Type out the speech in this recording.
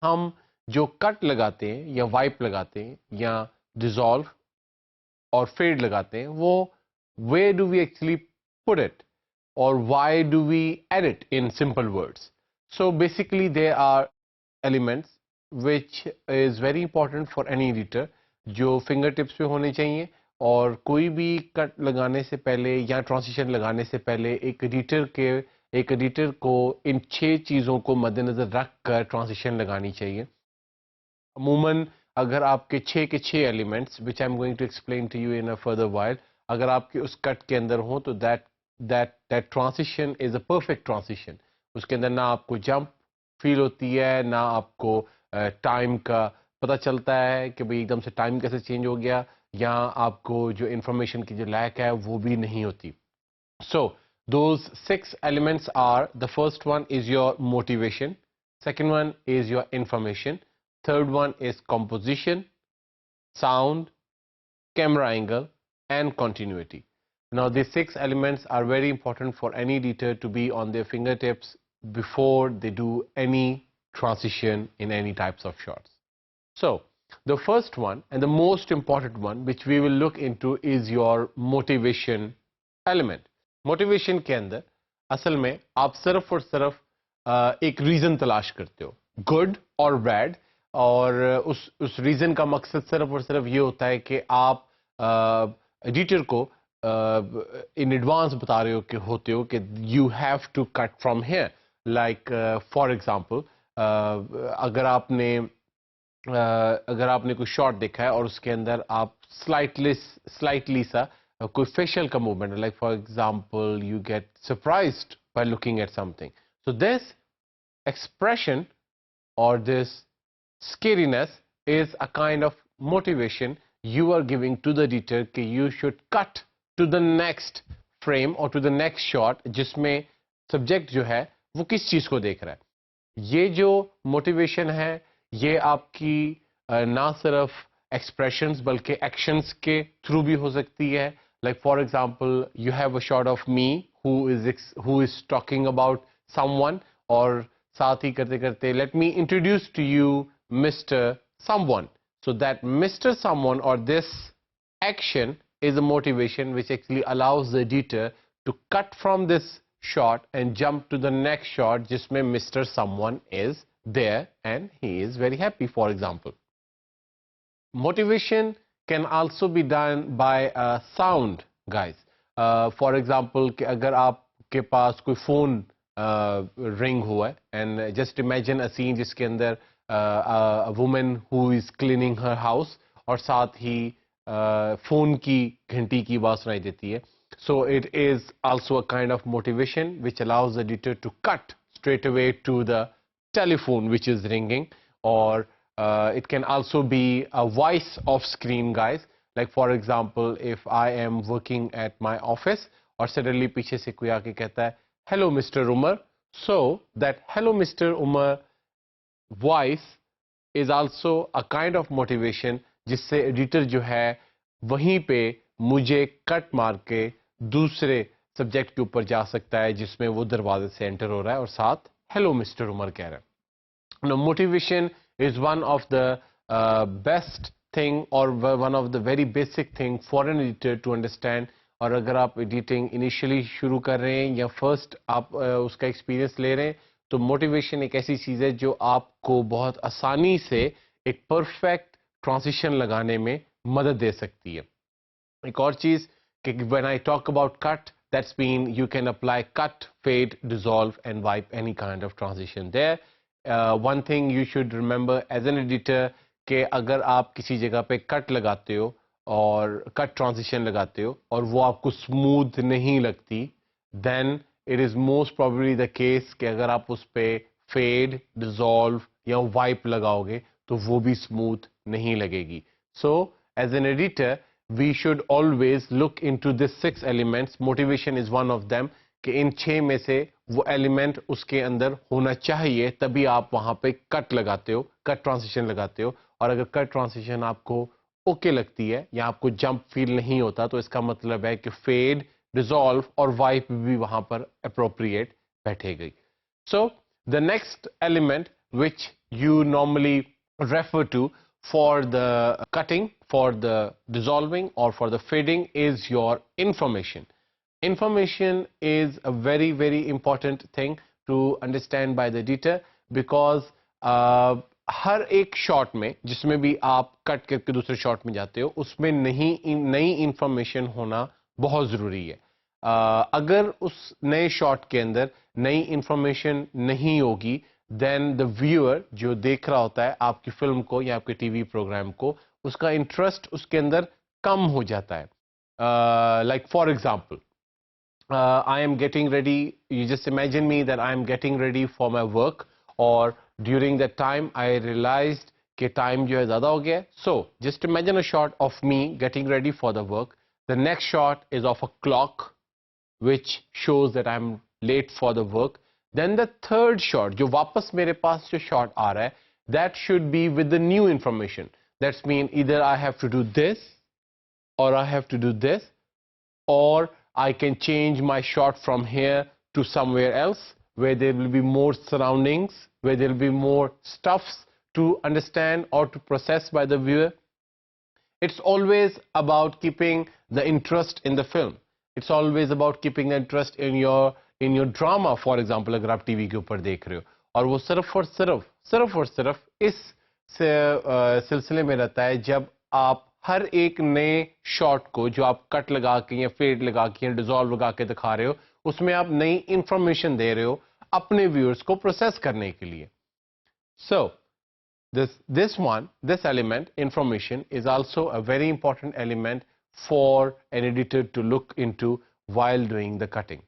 हम जो कट लगाते हैं या वाइप लगाते हैं या डिसॉल्व और फेड लगाते हैं, वो where do we actually put it or why do we add it in simple words? So basically there are elements which is very important for any editor जो फिंगर टिप्स पे होने चाहिए, और कोई भी कट लगाने से पहले या ट्रांजिशन लगाने से पहले एक एडिटर को इन 6 चीज़ों को मद्देनजर रख कर ट्रांजिशन लगानी चाहिए। अमूमन अगर आपके 6 के 6 elements which I am going to explain to you in a further while अगर आपके उस कट के अंदर हो तो that transition is a perfect transition. उसके अंदर ना आपको जंप फील होती है, ना आपको टाइम का पता चलता है कि भाई एकदम से टाइम कैसे चेंज हो गया, या आपको जो इंफॉर्मेशन की जो लैक है वो भी नहीं होती। So those 6 elements are: the first one is your motivation, second one is your information, third one is composition, sound, camera angle, and continuity. Now these 6 elements are very important for any editor to be on their fingertips before they do any transition in any types of shots. So the first one and the most important one which we will look into is your motivation element. Motivation के अंदर असल में आप सिर्फ और सिर्फ एक reason तलाश करते हो, गुड और बैड, और उस रीजन का मकसद सिर्फ और सिर्फ ये होता है कि आप एडिटर को इन एडवांस बता रहे होते हो कि you have to cut from here. Like for example अगर आपने कोई शॉट देखा है और उसके अंदर आप स्लाइटली सा कोई फेशियल का movement, like for example you get surprised by looking at something, so this expression or this scariness is a kind of motivation you are giving to the editor कि you should cut to the next frame or to the next shot जिसमें subject जो है वो किस चीज को देख रहा है। ये जो motivation है ये आपकी ना सिर्फ expressions बल्कि actions के थ्रू भी हो सकती है। Like for example you have a shot of me who is talking about someone, और साथ ही करते करते let me introduce to you Mr. Someone. So that Mr. Someone or this action is a motivation which actually allows the editor to cut from this shot and jump to the next shot जिसमें Mr. Someone is there and he is very happy, for example. Motivation can also be done by sound, guys. For example कि अगर आपके पास कोई phone ring हुआ है, and just imagine a scene जिसके अंदर a woman who is cleaning her house और साथ ही फोन की घंटी की आवाज सुनाई देती है। So it is also a kind of motivation which allows the editor to cut straight away to the telephone which is ringing, or it can also be a voice off screen, guys. Like for example if I am working at my office और suddenly पीछे से कोई आके कहता है hello Mr. Umar, so that hello Mr. Umar voice is also a kind of motivation जिससे editor जो है वहीं पे मुझे कट मार के दूसरे सब्जेक्ट के ऊपर जा सकता है जिसमें वो दरवाजे से एंटर हो रहा है और साथ हेलो मिस्टर उमर कह रहा है। Now motivation is one of the best thing or one of the very basic thing for an editor to understand. और अगर आप एडिटिंग इनिशियली शुरू कर रहे हैं या फर्स्ट आप उसका एक्सपीरियंस ले रहे हैं तो मोटिवेशन एक ऐसी चीज़ है जो आपको बहुत आसानी से एक परफेक्ट ट्रांजिशन लगाने में मदद दे सकती है। एक और चीज़ कि when I talk about cut, that's mean you can apply cut, fade, dissolve and wipe any kind of transition there. One thing you should remember as an editor कि अगर आप किसी जगह पे कट लगाते हो और कट ट्रांजिशन लगाते हो और वो आपको स्मूथ नहीं लगती, then it is most probably the case कि अगर आप उस पे फेड, डिसॉल्व या वाइप लगाओगे तो वो भी स्मूथ नहीं लगेगी। So as an editor we should always look into this 6 elements. Motivation is one of them कि इन 6 में से वो एलिमेंट उसके अंदर होना चाहिए तभी आप वहां पे कट लगाते हो, कट ट्रांजिशन लगाते हो। और अगर कट ट्रांजिशन आपको ओके लगती है या आपको जंप फील नहीं होता तो इसका मतलब है कि फेड, डिसॉल्व और वाइप भी वहां पर अप्रोप्रिएट बैठेगी। So the next element which you normally refer to for the cutting, for the dissolving or for the fading is your information. Information is a very, very important thing to understand by the editor because हर एक shot में जिसमें भी आप cut करके दूसरे shot में जाते हो उसमें नई इंफॉर्मेशन होना बहुत ज़रूरी है. अगर उस नए शॉट के अंदर नई इंफॉर्मेशन नहीं होगी देन द व्यूअर जो देख रहा होता है आपकी फिल्म को या आपके टीवी प्रोग्राम को उसका इंटरेस्ट उसके अंदर कम हो जाता है. Like for example I am getting ready, you just imagine me that I am getting ready for my work or during that time I realized कि time जो है ज़्यादा हो गया. So just imagine a shot of me getting ready for the work. The next shot is of a clock which shows that I'm late for the work. Then the third shot जो वापस मेरे पास जो shot आ रहा है that should be with the new information. That's mean either I have to do this or I have to do this or I can change my shot from here to somewhere else where there will be more surroundings, where there will be more stuffs to understand or to process by the viewer. It's always about keeping the interest in the film. It's always about keeping the interest in your drama, for example, अगर आप TV के ऊपर देख रहे हो और वो सिर्फ और सिर्फ इस सिलसिले में रहता है जब आप हर एक नए शॉट को जो आप कट लगा के या फेड लगा के या डिसॉल्व लगा के दिखा रहे हो उसमें आप नई इंफॉर्मेशन दे रहे हो अपने व्यूअर्स को प्रोसेस करने के लिए. So this element information is also a very important element for an editor to look into while doing the cutting.